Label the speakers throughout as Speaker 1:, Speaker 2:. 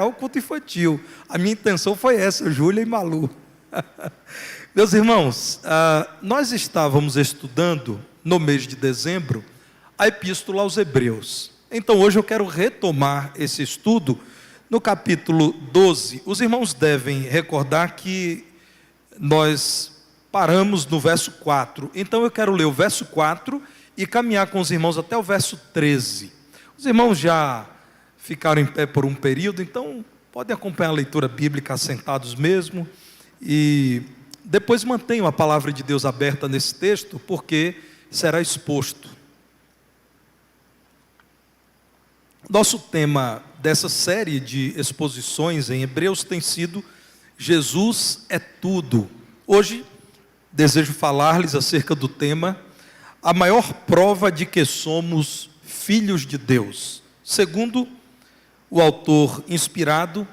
Speaker 1: o culto infantil. A minha intenção foi essa, Júlia e Malu. Meus irmãos, nós estávamos estudando no mês de dezembro a Epístola aos Hebreus. Então hoje eu quero retomar esse estudo no capítulo 12. Os irmãos devem recordar que nós paramos no verso 4. Então eu quero ler o verso 4 e caminhar com os irmãos até o verso 13. Os irmãos já ficaram em pé por um período, então podem acompanhar a leitura bíblica assentados mesmo. E depois mantenham a palavra de Deus aberta nesse texto, porque será exposto. Nosso tema dessa série de exposições em Hebreus tem sido Jesus é tudo. Hoje desejo falar-lhes acerca do tema a maior prova de que somos filhos de Deus. Segundo o autor inspirado,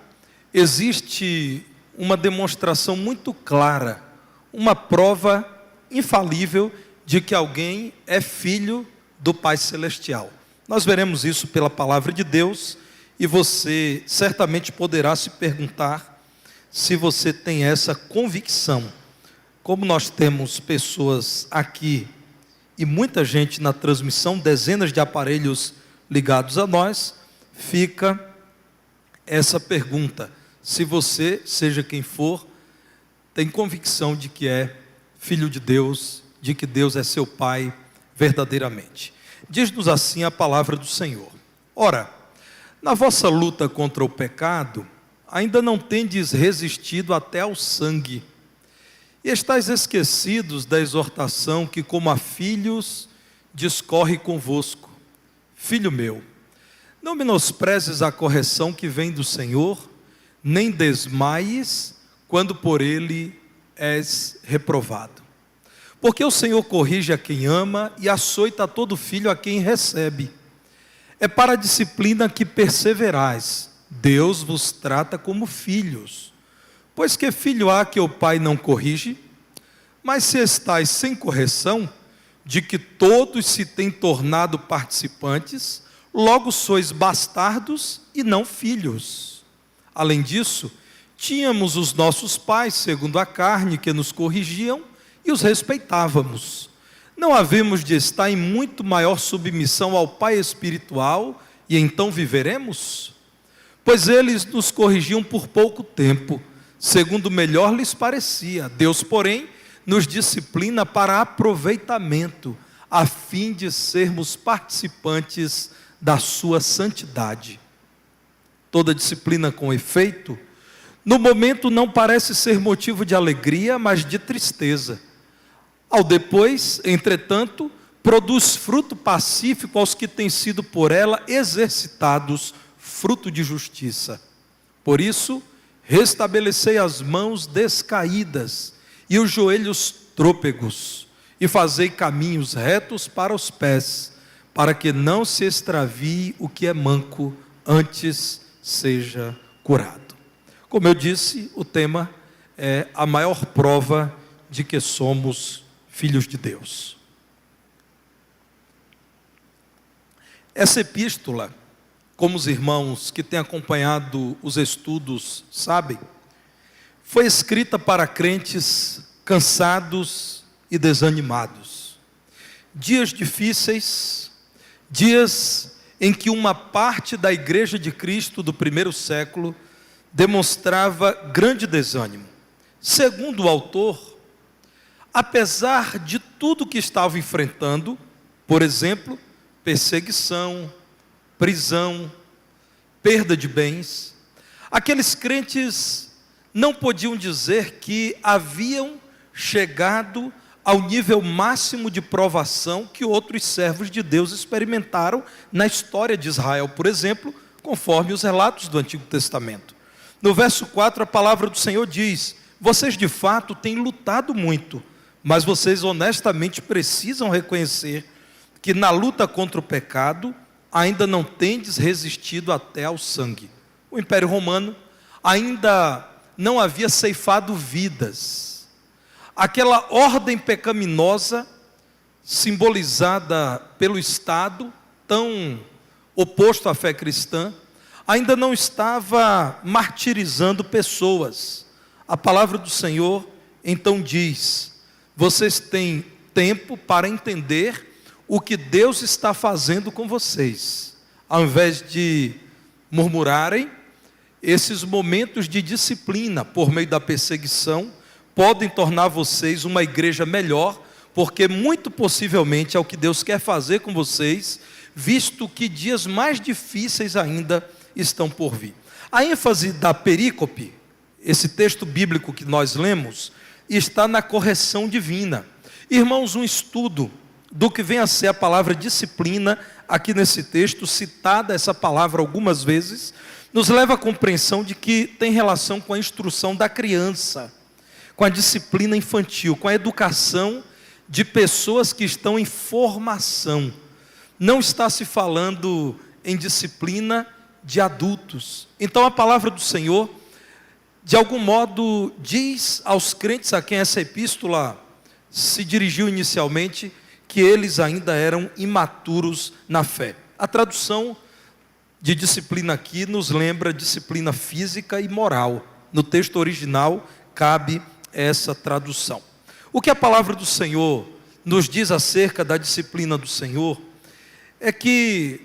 Speaker 1: existe uma demonstração muito clara, uma prova infalível de que alguém é filho do Pai Celestial. Nós veremos isso pela palavra de Deus e você certamente poderá se perguntar se você tem essa convicção. Como nós temos pessoas aqui e muita gente na transmissão, dezenas de aparelhos ligados a nós, fica essa pergunta: se você, seja quem for, tem convicção de que é filho de Deus, de que Deus é seu Pai verdadeiramente. Diz-nos assim a palavra do Senhor: ora, na vossa luta contra o pecado, ainda não tendes resistido até ao sangue, e estáis esquecidos da exortação que, como a filhos, discorre convosco. Filho meu, não menosprezes a correção que vem do Senhor, nem desmaies quando por ele és reprovado. Porque o Senhor corrige a quem ama e açoita a todo filho a quem recebe. É para a disciplina que perseverais. Deus vos trata como filhos. Pois que filho há que o pai não corrige? Mas se estáis sem correção, de que todos se têm tornado participantes, logo sois bastardos e não filhos. Além disso, tínhamos os nossos pais, segundo a carne, que nos corrigiam e os respeitávamos. Não havemos de estar em muito maior submissão ao Pai espiritual e então viveremos? Pois eles nos corrigiam por pouco tempo, segundo melhor lhes parecia. Deus, porém, nos disciplina para aproveitamento, a fim de sermos participantes da sua santidade. Toda disciplina com efeito, no momento não parece ser motivo de alegria, mas de tristeza. Ao depois, entretanto, produz fruto pacífico aos que têm sido por ela exercitados, fruto de justiça. Por isso, restabelecei as mãos descaídas e os joelhos trôpegos, e fazei caminhos retos para os pés, para que não se extravie o que é manco, antes seja curado. Como eu disse, o tema é a maior prova de que somos filhos de Deus. Essa epístola, como os irmãos que têm acompanhado os estudos sabem, foi escrita para crentes cansados e desanimados. Dias difíceis, dias em que uma parte da igreja de Cristo do primeiro século demonstrava grande desânimo. Segundo o autor, apesar de tudo que estava enfrentando, por exemplo, perseguição, prisão, perda de bens, aqueles crentes não podiam dizer que haviam chegado ao nível máximo de provação que outros servos de Deus experimentaram na história de Israel, por exemplo, conforme os relatos do Antigo Testamento. No verso 4, a palavra do Senhor diz: vocês de fato têm lutado muito, mas vocês honestamente precisam reconhecer que na luta contra o pecado ainda não tendes resistido até ao sangue. O Império Romano ainda não havia ceifado vidas. Aquela ordem pecaminosa, simbolizada pelo Estado, tão oposto à fé cristã, ainda não estava martirizando pessoas. A palavra do Senhor então diz: vocês têm tempo para entender o que Deus está fazendo com vocês. Ao invés de murmurarem, esses momentos de disciplina por meio da perseguição podem tornar vocês uma igreja melhor, porque muito possivelmente é o que Deus quer fazer com vocês, visto que dias mais difíceis ainda estão por vir. A ênfase da perícope, esse texto bíblico que nós lemos, está na correção divina. Irmãos, um estudo do que vem a ser a palavra disciplina, aqui nesse texto, citada essa palavra algumas vezes, nos leva à compreensão de que tem relação com a instrução da criança, com a disciplina infantil, com a educação de pessoas que estão em formação. Não está se falando em disciplina de adultos. Então a palavra do Senhor, de algum modo, diz aos crentes a quem essa epístola se dirigiu inicialmente, que eles ainda eram imaturos na fé. A tradução de disciplina aqui nos lembra disciplina física e moral. No texto original cabe essa tradução. O que a palavra do Senhor nos diz acerca da disciplina do Senhor é que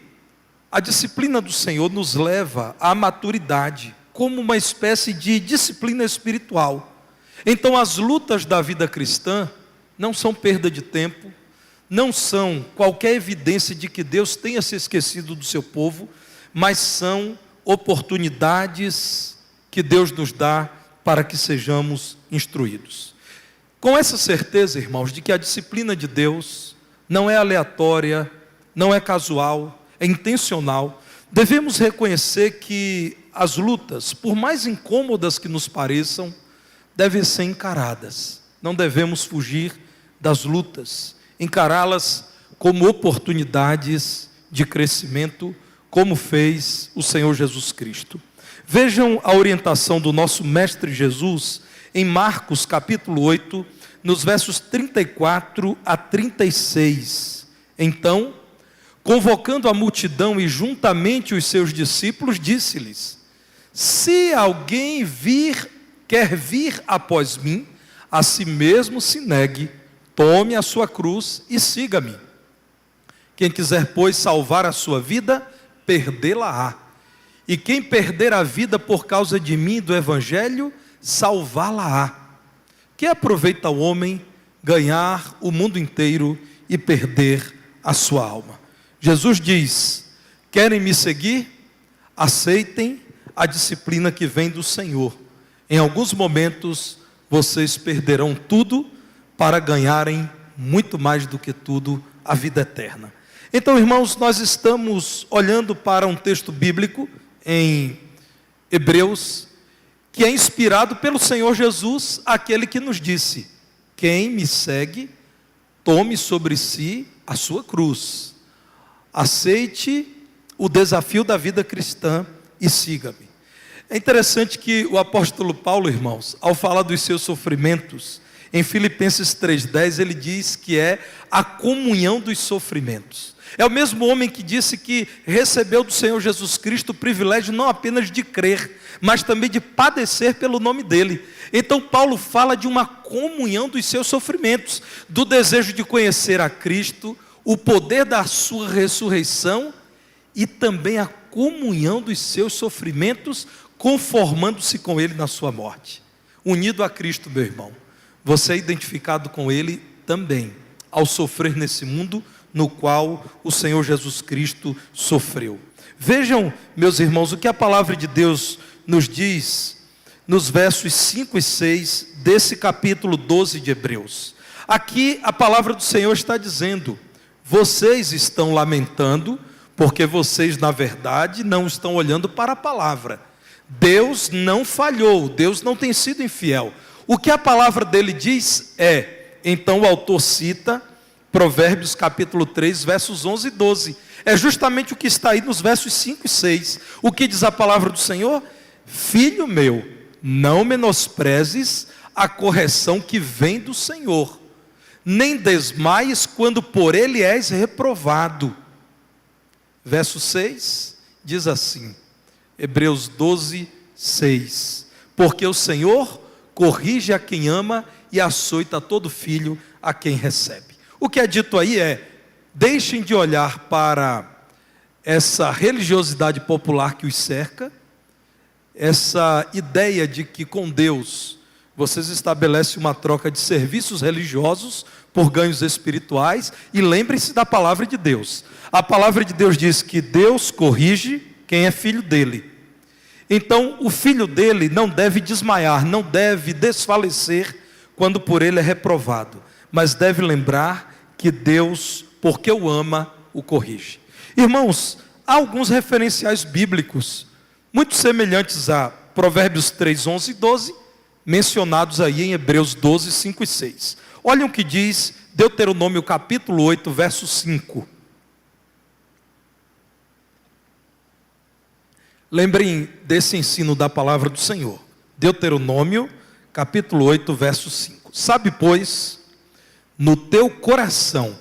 Speaker 1: a disciplina do Senhor nos leva à maturidade, como uma espécie de disciplina espiritual. Então as lutas da vida cristã não são perda de tempo, não são qualquer evidência de que Deus tenha se esquecido do seu povo, mas são oportunidades que Deus nos dá para que sejamos instruídos. Com essa certeza, irmãos, de que a disciplina de Deus não é aleatória, não é casual, é intencional, devemos reconhecer que as lutas, por mais incômodas que nos pareçam, devem ser encaradas. Não devemos fugir das lutas, encará-las como oportunidades de crescimento, como fez o Senhor Jesus Cristo. Vejam a orientação do nosso Mestre Jesus em Marcos capítulo 8, nos versos 34 a 36. Então, convocando a multidão e juntamente os seus discípulos, disse-lhes: se alguém quer vir após mim, a si mesmo se negue, tome a sua cruz e siga-me. Quem quiser, pois, salvar a sua vida, perdê-la-á. E quem perder a vida por causa de mim e do Evangelho, salvá-la-á. Que aproveita o homem ganhar o mundo inteiro e perder a sua alma? Jesus diz: querem me seguir? Aceitem a disciplina que vem do Senhor. Em alguns momentos, vocês perderão tudo para ganharem muito mais do que tudo, a vida eterna. Então, irmãos, nós estamos olhando para um texto bíblico em Hebreus, que é inspirado pelo Senhor Jesus, aquele que nos disse: quem me segue, tome sobre si a sua cruz, aceite o desafio da vida cristã e siga-me. É interessante que o apóstolo Paulo, irmãos, ao falar dos seus sofrimentos, em Filipenses 3,10, ele diz que é a comunhão dos sofrimentos. É o mesmo homem que disse que recebeu do Senhor Jesus Cristo o privilégio não apenas de crer, mas também de padecer pelo nome dele. Então Paulo fala de uma comunhão dos seus sofrimentos, do desejo de conhecer a Cristo, o poder da sua ressurreição e também a comunhão dos seus sofrimentos, conformando-se com ele na sua morte. Unido a Cristo, meu irmão, você é identificado com ele também, ao sofrer nesse mundo no qual o Senhor Jesus Cristo sofreu. Vejam, meus irmãos, o que a palavra de Deus nos diz nos versos 5 e 6 desse capítulo 12 de Hebreus. Aqui a palavra do Senhor está dizendo: vocês estão lamentando porque vocês, na verdade, não estão olhando para a palavra. Deus não falhou, Deus não tem sido infiel. O que a palavra dele diz então o autor cita Provérbios capítulo 3, versos 11 e 12. É justamente o que está aí nos versos 5 e 6. O que diz a palavra do Senhor? Filho meu, não menosprezes a correção que vem do Senhor, nem desmaies quando por ele és reprovado. Verso 6 diz assim: Hebreus 12, 6. Porque o Senhor corrige a quem ama e açoita todo filho a quem recebe. O que é dito aí é: deixem de olhar para essa religiosidade popular que os cerca, essa ideia de que com Deus vocês estabelecem uma troca de serviços religiosos por ganhos espirituais, e lembrem-se da palavra de Deus. A palavra de Deus diz que Deus corrige quem é filho dele. Então, o filho dele não deve desmaiar, não deve desfalecer quando por ele é reprovado, mas deve lembrar que Deus, porque o ama, o corrige. Irmãos, há alguns referenciais bíblicos muito semelhantes a Provérbios 3, 11 e 12, mencionados aí em Hebreus 12, 5 e 6. Olhem o que diz Deuteronômio capítulo 8, verso 5. Lembrem desse ensino da palavra do Senhor. Deuteronômio capítulo 8, verso 5. Sabe, pois, no teu coração,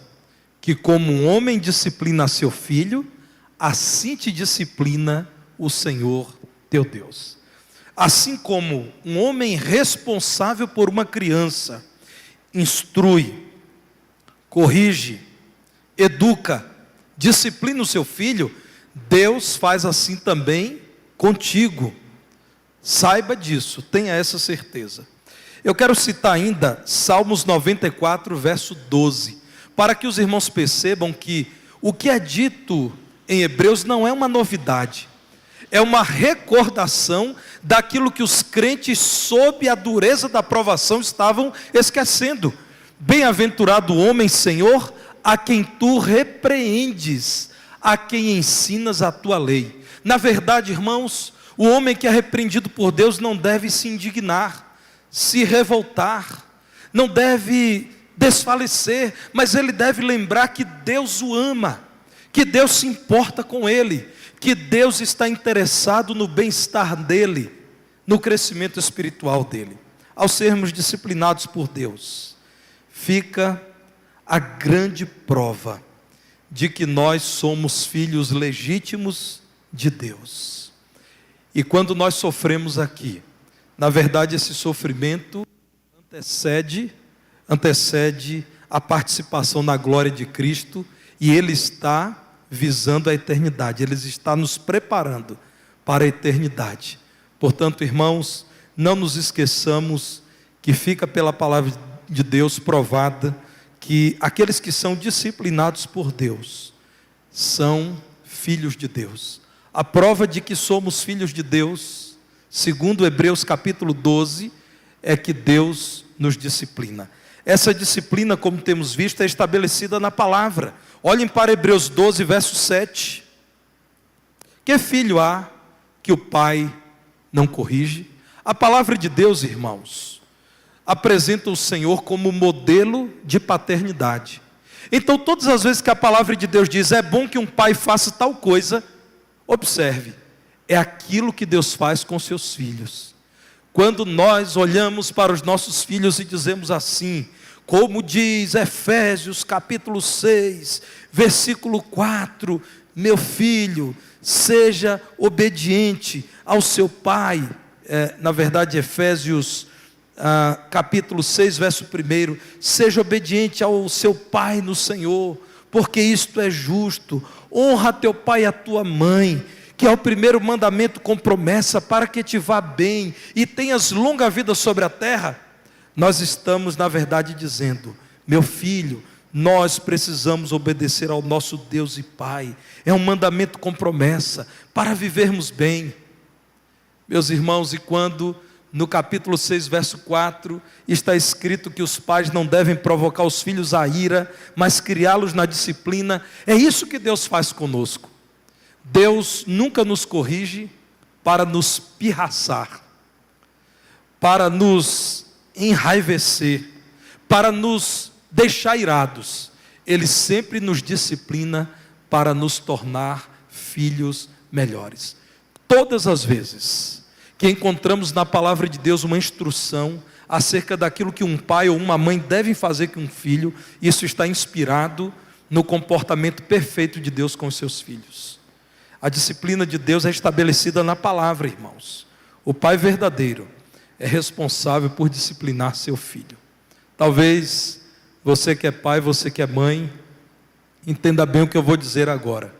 Speaker 1: que como um homem disciplina seu filho, assim te disciplina o Senhor teu Deus. Assim como um homem responsável por uma criança instrui, corrige, educa, disciplina o seu filho, Deus faz assim também contigo. Saiba disso, tenha essa certeza. Eu quero citar ainda Salmos 94, verso 12, para que os irmãos percebam que o que é dito em Hebreus não é uma novidade, é uma recordação daquilo que os crentes, sob a dureza da provação, estavam esquecendo. Bem-aventurado o homem, Senhor, a quem tu repreendes, a quem ensinas a tua lei. Na verdade, irmãos, o homem que é repreendido por Deus não deve se indignar, se revoltar, não deve desfalecer, mas ele deve lembrar que Deus o ama, que Deus se importa com ele, que Deus está interessado no bem-estar dele, no crescimento espiritual dele. Ao sermos disciplinados por Deus, fica a grande prova de que nós somos filhos legítimos de Deus. E quando nós sofremos aqui, na verdade esse sofrimento antecede a participação na glória de Cristo, e Ele está visando a eternidade, Ele está nos preparando para a eternidade. Portanto, irmãos, não nos esqueçamos que fica pela palavra de Deus provada que aqueles que são disciplinados por Deus são filhos de Deus. A prova de que somos filhos de Deus, segundo Hebreus capítulo 12, é que Deus nos disciplina. Essa disciplina, como temos visto, é estabelecida na palavra. Olhem para Hebreus 12, verso 7. Que filho há que o pai não corrige? A palavra de Deus, irmãos, apresenta o Senhor como modelo de paternidade. Então, todas as vezes que a palavra de Deus diz, é bom que um pai faça tal coisa, observe, é aquilo que Deus faz com seus filhos. Quando nós olhamos para os nossos filhos e dizemos assim, como diz Efésios capítulo 6, versículo 4, meu filho, seja obediente ao seu pai. Na verdade, Efésios capítulo 6, verso 1, seja obediente ao seu pai no Senhor, porque isto é justo. Honra teu pai e a tua mãe, que é o primeiro mandamento com promessa, para que te vá bem e tenhas longa vida sobre a terra. Nós estamos, na verdade, dizendo, meu filho, nós precisamos obedecer ao nosso Deus e Pai. É um mandamento com promessa, para vivermos bem. Meus irmãos, e quando no capítulo 6, verso 4, está escrito que os pais não devem provocar os filhos à ira, mas criá-los na disciplina, é isso que Deus faz conosco. Deus nunca nos corrige para nos pirraçar, para nos enraivecer, para nos deixar irados. Ele sempre nos disciplina para nos tornar filhos melhores. Todas as vezes que encontramos na palavra de Deus uma instrução acerca daquilo que um pai ou uma mãe devem fazer com um filho, isso está inspirado no comportamento perfeito de Deus com os seus filhos. A disciplina de Deus é estabelecida na palavra, irmãos. O pai verdadeiro é responsável por disciplinar seu filho. Talvez você que é pai, você que é mãe, entenda bem o que eu vou dizer agora.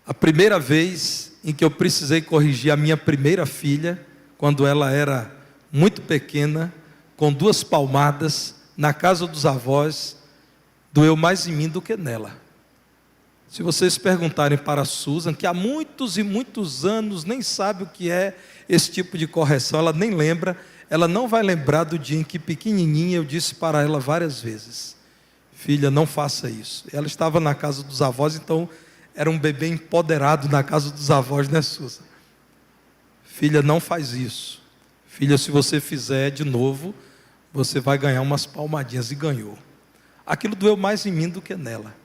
Speaker 1: A primeira vez em que eu precisei corrigir a minha primeira filha, quando ela era muito pequena, com 2 palmadas, na casa dos avós, doeu mais em mim do que nela. Se vocês perguntarem para a Susan, que há muitos e muitos anos nem sabe o que é esse tipo de correção, ela nem lembra, ela não vai lembrar do dia em que pequenininha eu disse para ela várias vezes: filha, não faça isso. Ela estava na casa dos avós, então era um bebê empoderado na casa dos avós, né, Susan? Filha, não faz isso. Filha, se você fizer de novo, você vai ganhar umas palmadinhas. E ganhou. Aquilo doeu mais em mim do que nela.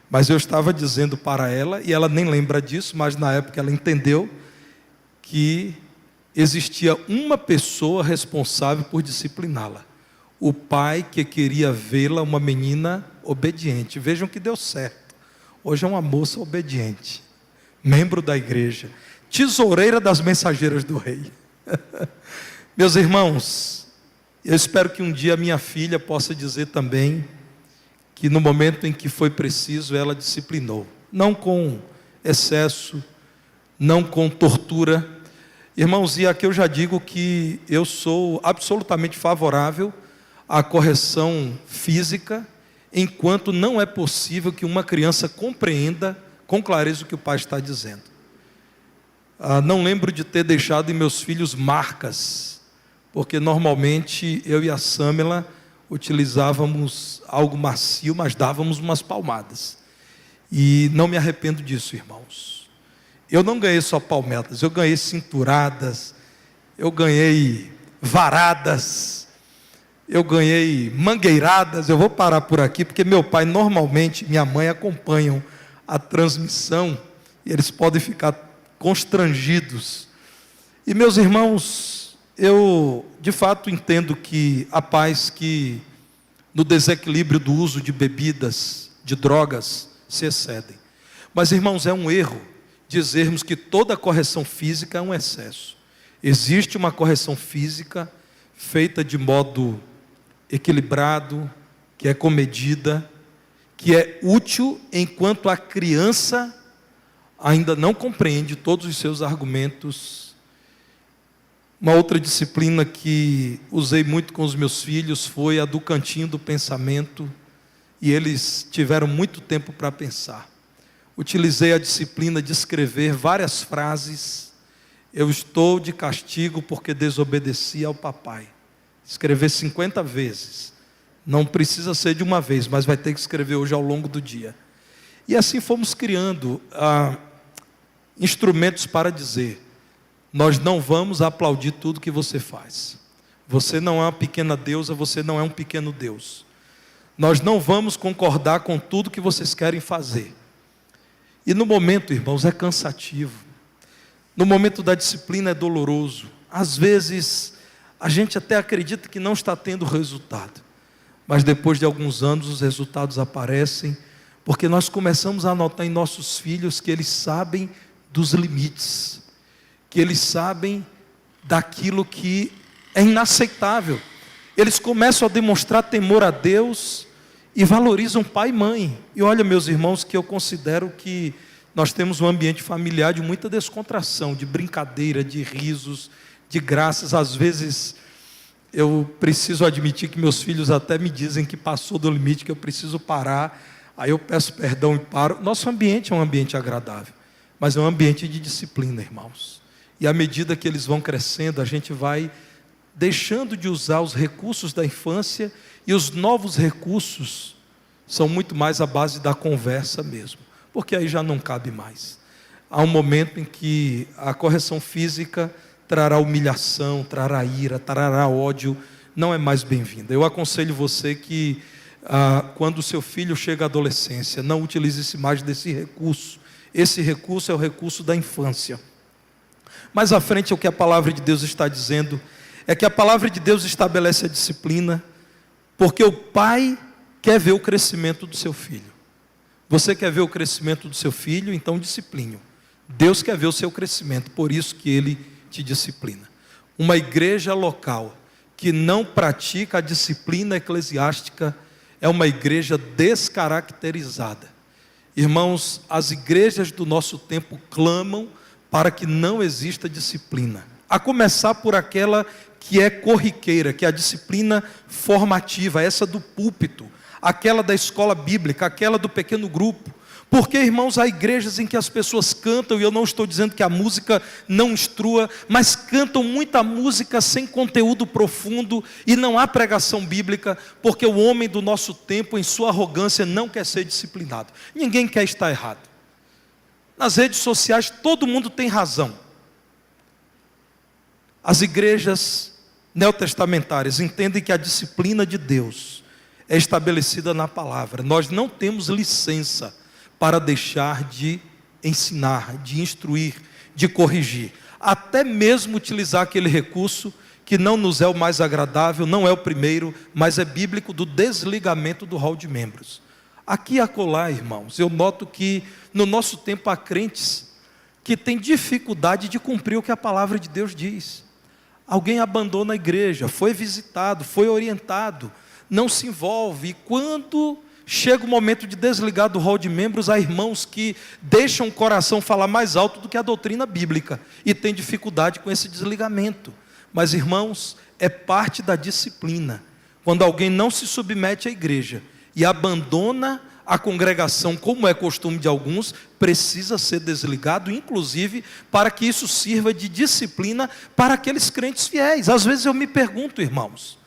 Speaker 1: Mas eu estava dizendo para ela, e ela nem lembra disso, mas na época ela entendeu que existia uma pessoa responsável por discipliná-la. O pai que queria vê-la uma menina obediente. Vejam que deu certo. Hoje é uma moça obediente, membro da igreja, tesoureira das mensageiras do rei. Meus irmãos, eu espero que um dia a minha filha possa dizer também que no momento em que foi preciso, ela disciplinou. Não com excesso, não com tortura. Irmãos, e aqui eu já digo que eu sou absolutamente favorável à correção física, enquanto não é possível que uma criança compreenda com clareza o que o pai está dizendo. Não lembro de ter deixado em meus filhos marcas, porque normalmente eu e a Samela utilizávamos algo macio, mas dávamos umas palmadas. E não me arrependo disso, irmãos. Eu não ganhei só palmadas, eu ganhei cinturadas, eu ganhei varadas, eu ganhei mangueiradas. Eu vou parar por aqui, porque meu pai normalmente, minha mãe acompanham a transmissão, e eles podem ficar constrangidos. E meus irmãos, eu de fato entendo que há pais que no desequilíbrio do uso de bebidas, de drogas, se excedem. Mas irmãos, é um erro dizermos que toda correção física é um excesso. Existe uma correção física feita de modo equilibrado, que é comedida, que é útil enquanto a criança ainda não compreende todos os seus argumentos. Uma outra disciplina que usei muito com os meus filhos foi a do cantinho do pensamento, e eles tiveram muito tempo para pensar. Utilizei a disciplina de escrever várias frases: eu estou de castigo porque desobedeci ao papai. Escrever 50 vezes. Não precisa ser de uma vez, mas vai ter que escrever hoje ao longo do dia. E assim fomos criando instrumentos para dizer: nós não vamos aplaudir tudo que você faz. Você não é uma pequena deusa, você não é um pequeno Deus. Nós não vamos concordar com tudo que vocês querem fazer. E no momento, irmãos, é cansativo. No momento da disciplina é doloroso. Às vezes, a gente até acredita que não está tendo resultado. Mas depois de alguns anos, os resultados aparecem, porque nós começamos a notar em nossos filhos que eles sabem dos limites, que eles sabem daquilo que é inaceitável. Eles começam a demonstrar temor a Deus e valorizam pai e mãe. E olha, meus irmãos, que eu considero que nós temos um ambiente familiar de muita descontração, de brincadeira, de risos, de graças. Às vezes eu preciso admitir que meus filhos até me dizem que passou do limite, que eu preciso parar. Aí eu peço perdão e paro. Nosso ambiente é um ambiente agradável, mas é um ambiente de disciplina, irmãos. E à medida que eles vão crescendo, a gente vai deixando de usar os recursos da infância, e os novos recursos são muito mais à base da conversa mesmo, porque aí já não cabe mais. Há um momento em que a correção física trará humilhação, trará ira, trará ódio, não é mais bem-vinda. Eu aconselho você que quando o seu filho chega à adolescência, não utilize-se mais desse recurso. Esse recurso é o recurso da infância. Mais à frente, o que a palavra de Deus está dizendo é que a palavra de Deus estabelece a disciplina, porque o pai quer ver o crescimento do seu filho. Você quer ver o crescimento do seu filho? Então discipline-o. Deus quer ver o seu crescimento, por isso que Ele te disciplina. Uma igreja local que não pratica a disciplina eclesiástica é uma igreja descaracterizada. Irmãos, as igrejas do nosso tempo clamam para que não exista disciplina. A começar por aquela que é corriqueira, que é a disciplina formativa, essa do púlpito, aquela da escola bíblica, aquela do pequeno grupo. Porque, irmãos, há igrejas em que as pessoas cantam, e eu não estou dizendo que a música não instrua, mas cantam muita música sem conteúdo profundo, e não há pregação bíblica, porque o homem do nosso tempo, em sua arrogância, não quer ser disciplinado. Ninguém quer estar errado. Nas redes sociais, todo mundo tem razão. As igrejas neotestamentárias entendem que a disciplina de Deus é estabelecida na palavra. Nós não temos licença para deixar de ensinar, de instruir, de corrigir. Até mesmo utilizar aquele recurso que não nos é o mais agradável, não é o primeiro, mas é bíblico, do desligamento do hall de membros. Aqui e acolá, irmãos, eu noto que no nosso tempo há crentes que têm dificuldade de cumprir o que a palavra de Deus diz. Alguém abandona a igreja, foi visitado, foi orientado, não se envolve, e quando chega o momento de desligar do hall de membros, há irmãos que deixam o coração falar mais alto do que a doutrina bíblica, e tem dificuldade com esse desligamento. Mas, irmãos, é parte da disciplina. Quando alguém não se submete à igreja e abandona a congregação, como é costume de alguns, precisa ser desligado, inclusive para que isso sirva de disciplina para aqueles crentes fiéis. Às vezes eu me pergunto, irmãos,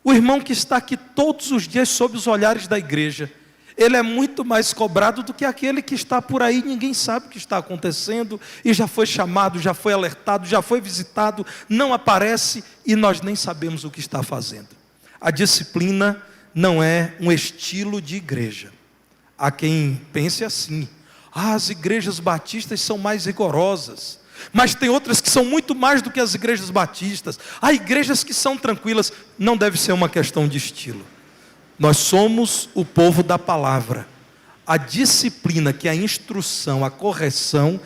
Speaker 1: o irmão que está aqui todos os dias sob os olhares da igreja, ele é muito mais cobrado do que aquele que está por aí, ninguém sabe o que está acontecendo, e já foi chamado, já foi alertado, já foi visitado, não aparece, e nós nem sabemos o que está fazendo. A disciplina não é um estilo de igreja. Há quem pense assim: as igrejas batistas são mais rigorosas, mas tem outras que são muito mais do que as igrejas batistas. Há igrejas que são tranquilas. Não deve ser uma questão de estilo. Nós somos o povo da palavra. A disciplina, que é a instrução, a correção,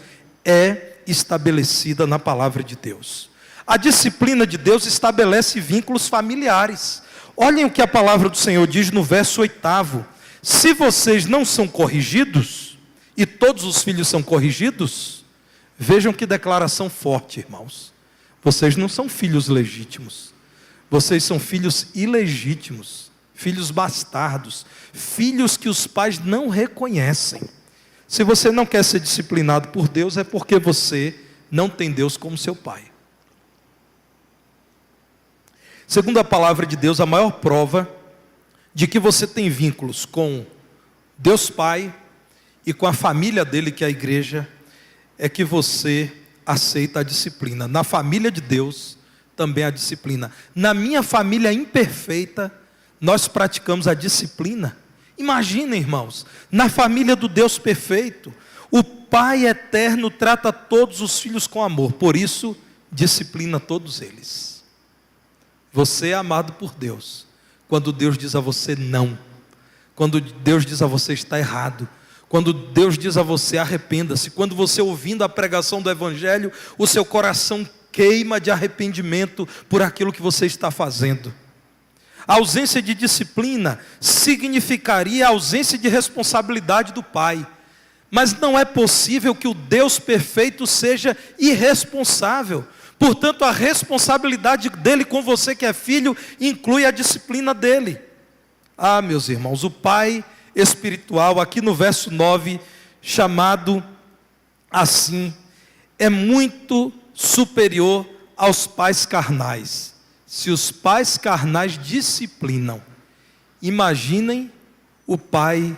Speaker 1: é estabelecida na palavra de Deus. A disciplina de Deus estabelece vínculos familiares. Olhem o que a palavra do Senhor diz no verso 8: se vocês não são corrigidos, e todos os filhos são corrigidos, vejam que declaração forte, irmãos. Vocês não são filhos legítimos, vocês são filhos ilegítimos, filhos bastardos, filhos que os pais não reconhecem. Se você não quer ser disciplinado por Deus, é porque você não tem Deus como seu pai. Segundo a palavra de Deus, a maior prova de que você tem vínculos com Deus Pai e com a família dele, que é a igreja, é que você aceita a disciplina. Na família de Deus, também a disciplina. Na minha família imperfeita, nós praticamos a disciplina. Imaginem, irmãos, na família do Deus perfeito, o Pai eterno trata todos os filhos com amor, por isso, disciplina todos eles. Você é amado por Deus quando Deus diz a você não, quando Deus diz a você está errado, quando Deus diz a você arrependa-se, quando você ouvindo a pregação do Evangelho, o seu coração queima de arrependimento por aquilo que você está fazendo. A ausência de disciplina significaria a ausência de responsabilidade do Pai, mas não é possível que o Deus perfeito seja irresponsável. Portanto, a responsabilidade dele com você que é filho inclui a disciplina dele. Ah, meus irmãos, o Pai espiritual, aqui no verso 9, chamado assim, é muito superior aos pais carnais. Se os pais carnais disciplinam, imaginem o Pai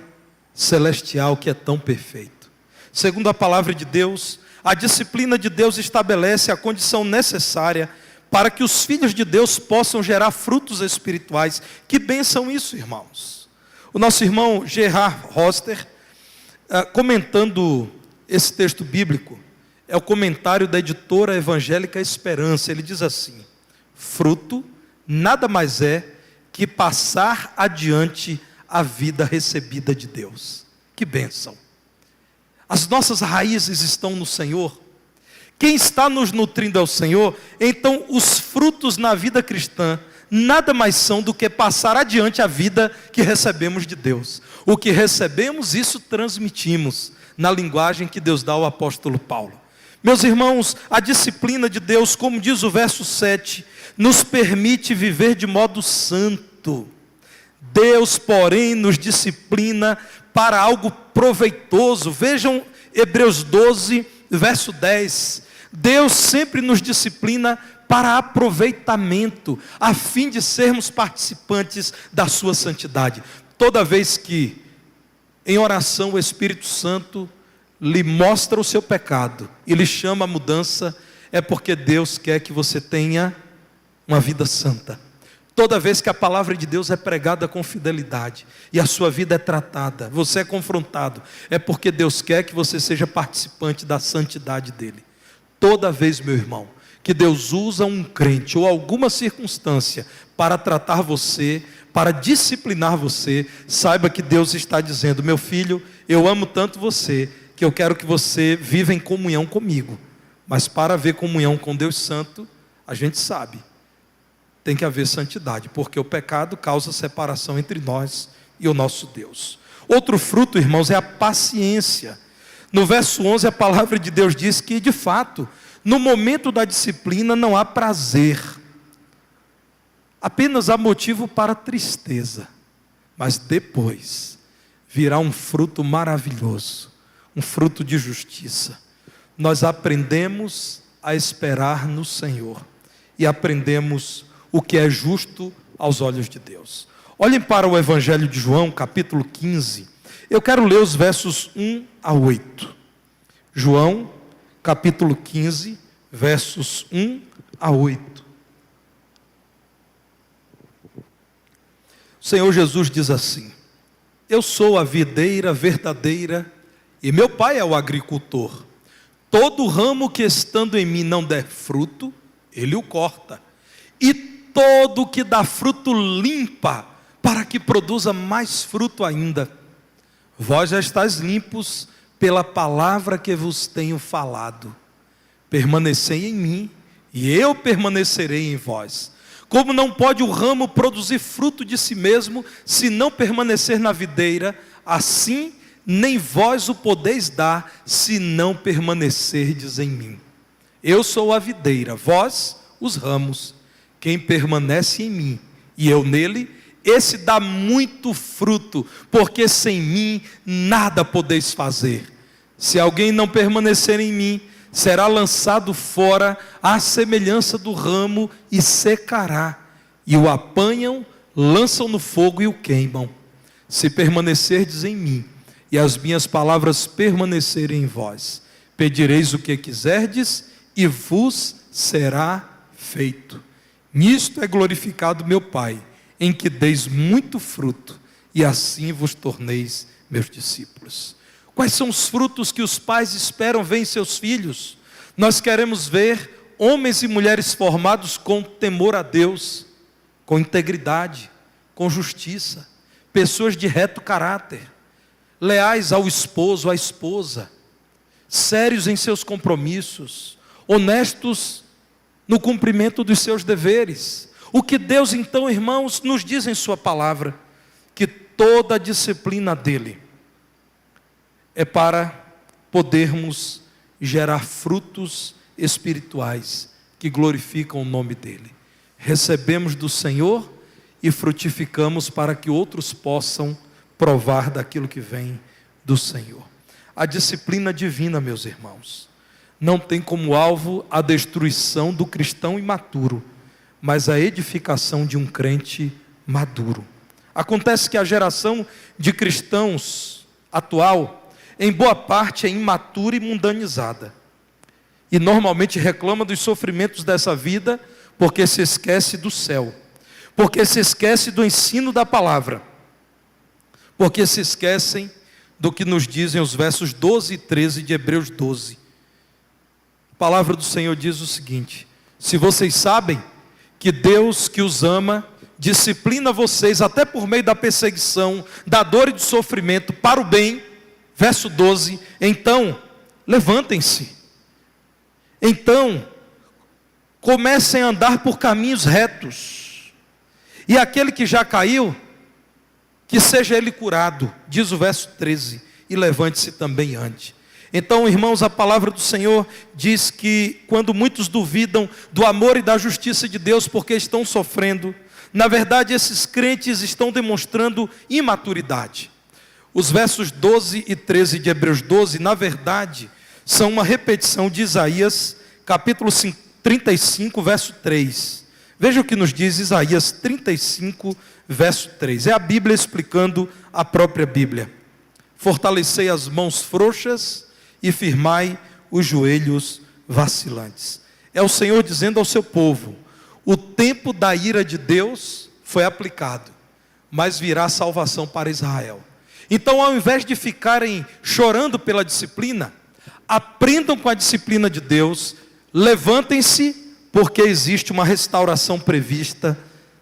Speaker 1: celestial que é tão perfeito. Segundo a palavra de Deus, a disciplina de Deus estabelece a condição necessária para que os filhos de Deus possam gerar frutos espirituais. Que bênção isso, irmãos. O nosso irmão Gerhard Roster, comentando esse texto bíblico, é o comentário da editora evangélica Esperança. Ele diz assim: fruto nada mais é que passar adiante a vida recebida de Deus. Que bênção. as nossas raízes estão no Senhor, quem está nos nutrindo é o Senhor, então os frutos na vida cristã nada mais são do que passar adiante a vida que recebemos de Deus. O que recebemos, isso transmitimos, na linguagem que Deus dá ao apóstolo Paulo. Meus irmãos, a disciplina de Deus, como diz o verso 7, nos permite viver de modo santo. Deus, porém, nos disciplina para algo proveitoso. Vejam Hebreus 12, verso 10. Deus sempre nos disciplina para aproveitamento, a fim de sermos participantes da sua santidade. Toda vez que, em oração, o Espírito Santo lhe mostra o seu pecado e lhe chama a mudança, é porque Deus quer que você tenha uma vida santa. Toda vez que a palavra de Deus é pregada com fidelidade e a sua vida é tratada, você é confrontado, é porque Deus quer que você seja participante da santidade dele. Toda vez, meu irmão, que Deus usa um crente ou alguma circunstância para tratar você, para disciplinar você, saiba que Deus está dizendo: meu filho, eu amo tanto você, que eu quero que você viva em comunhão comigo. Mas para haver comunhão com Deus Santo, a gente sabe, tem que haver santidade, porque o pecado causa separação entre nós e o nosso Deus. Outro fruto, irmãos, é a paciência. No verso 11, a palavra de Deus diz que, de fato, no momento da disciplina não há prazer, apenas há motivo para tristeza, mas depois virá um fruto maravilhoso, um fruto de justiça. Nós aprendemos a esperar no Senhor e aprendemos o que é justo aos olhos de Deus. Olhem para o Evangelho de João, capítulo 15. Eu quero ler os versos 1 a 8. João, capítulo 15, versos 1 a 8. O Senhor Jesus diz assim: eu sou a videira verdadeira e meu Pai é o agricultor. Todo ramo que estando em mim não der fruto, Ele o corta. E todo que dá fruto limpa, para que produza mais fruto ainda. Vós já estáis limpos pela palavra que vos tenho falado. Permanecei em mim, e eu permanecerei em vós. Como não pode o ramo produzir fruto de si mesmo, se não permanecer na videira, assim nem vós o podeis dar, se não permanecerdes em mim. Eu sou a videira, vós os ramos. Quem permanece em mim e eu nele, esse dá muito fruto, porque sem mim nada podeis fazer. Se alguém não permanecer em mim, será lançado fora à semelhança do ramo e secará. E o apanham, lançam no fogo e o queimam. Se permanecerdes em mim e as minhas palavras permanecerem em vós, pedireis o que quiserdes e vos será feito. Nisto é glorificado meu Pai, em que deis muito fruto, e assim vos torneis meus discípulos. Quais são os frutos que os pais esperam ver em seus filhos? Nós queremos ver homens e mulheres formados com temor a Deus, com integridade, com justiça, pessoas de reto caráter, leais ao esposo, à esposa, sérios em seus compromissos, honestos no cumprimento dos seus deveres. O que Deus então, irmãos, nos diz em sua palavra, que toda a disciplina dele é para podermos gerar frutos espirituais que glorificam o nome dele. Recebemos do Senhor e frutificamos para que outros possam provar daquilo que vem do Senhor. A disciplina divina, meus irmãos, não tem como alvo a destruição do cristão imaturo, mas a edificação de um crente maduro. Acontece que a geração de cristãos atual, em boa parte, é imatura e mundanizada. E normalmente reclama dos sofrimentos dessa vida, porque se esquece do céu, porque se esquece do ensino da palavra, porque se esquecem do que nos dizem os versos 12 e 13 de Hebreus 12. A palavra do Senhor diz o seguinte: se vocês sabem que Deus que os ama, disciplina vocês até por meio da perseguição, da dor e do sofrimento para o bem, Verso 12: então, levantem-se. Então, comecem a andar por caminhos retos. E aquele que já caiu, que seja ele curado. Diz o verso 13: e levante-se também e ande. Então, irmãos, a palavra do Senhor diz que quando muitos duvidam do amor e da justiça de Deus porque estão sofrendo, na verdade esses crentes estão demonstrando imaturidade. Os versos 12 e 13 de Hebreus 12, na verdade, são uma repetição de Isaías, capítulo 35, verso 3. Veja o que nos diz Isaías 35, verso 3. É a Bíblia explicando a própria Bíblia. Fortalecei as mãos frouxas e firmai os joelhos vacilantes. É o Senhor dizendo ao seu povo: o tempo da ira de Deus foi aplicado, mas virá salvação para Israel. Então, ao invés de ficarem chorando pela disciplina, aprendam com a disciplina de Deus, levantem-se, porque existe uma restauração prevista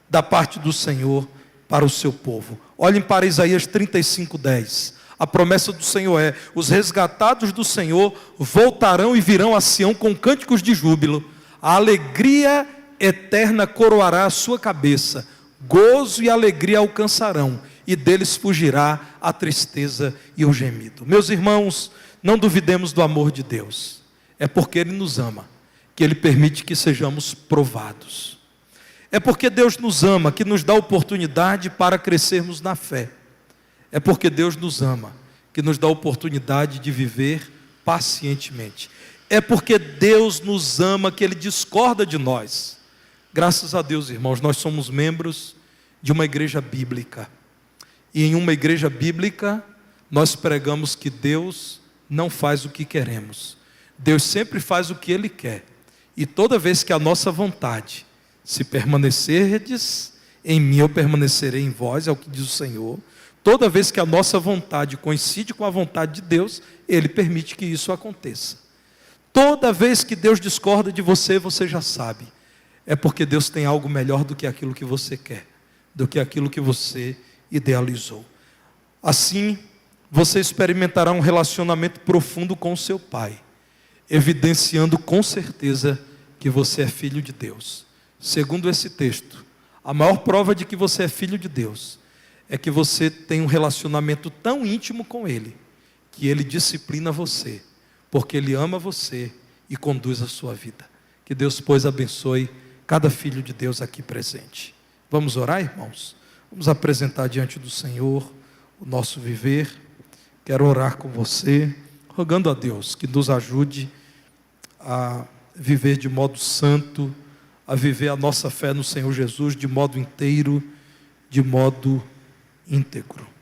Speaker 1: da parte do Senhor para o seu povo. Olhem para Isaías 35, 10. A promessa do Senhor é: os resgatados do Senhor voltarão e virão a Sião com cânticos de júbilo. A alegria eterna coroará a sua cabeça, gozo e alegria alcançarão, e deles fugirá a tristeza e o gemido. Meus irmãos, não duvidemos do amor de Deus. É porque Ele nos ama que Ele permite que sejamos provados. É porque Deus nos ama que nos dá oportunidade para crescermos na fé. É porque Deus nos ama que nos dá oportunidade de viver pacientemente. É porque Deus nos ama que Ele discorda de nós. Graças a Deus, irmãos, nós somos membros de uma igreja bíblica. E em uma igreja bíblica, nós pregamos que Deus não faz o que queremos. Deus sempre faz o que Ele quer. E toda vez que a nossa vontade, se permanecerdes em mim, eu permanecerei em vós, é o que diz o Senhor. Toda vez que a nossa vontade coincide com a vontade de Deus, Ele permite que isso aconteça. Toda vez que Deus discorda de você, você já sabe. É porque Deus tem algo melhor do que aquilo que você quer, do que aquilo que você idealizou. Assim, você experimentará um relacionamento profundo com o seu Pai, evidenciando com certeza que você é filho de Deus. Segundo esse texto, a maior prova de que você é filho de Deus é que você tem um relacionamento tão íntimo com Ele, que Ele disciplina você, porque Ele ama você e conduz a sua vida. Que Deus, pois, abençoe cada filho de Deus aqui presente. Vamos orar, irmãos? Vamos apresentar diante do Senhor o nosso viver. Quero orar com você, rogando a Deus que nos ajude a viver de modo santo, a viver a nossa fé no Senhor Jesus de modo inteiro, de modo íntegro.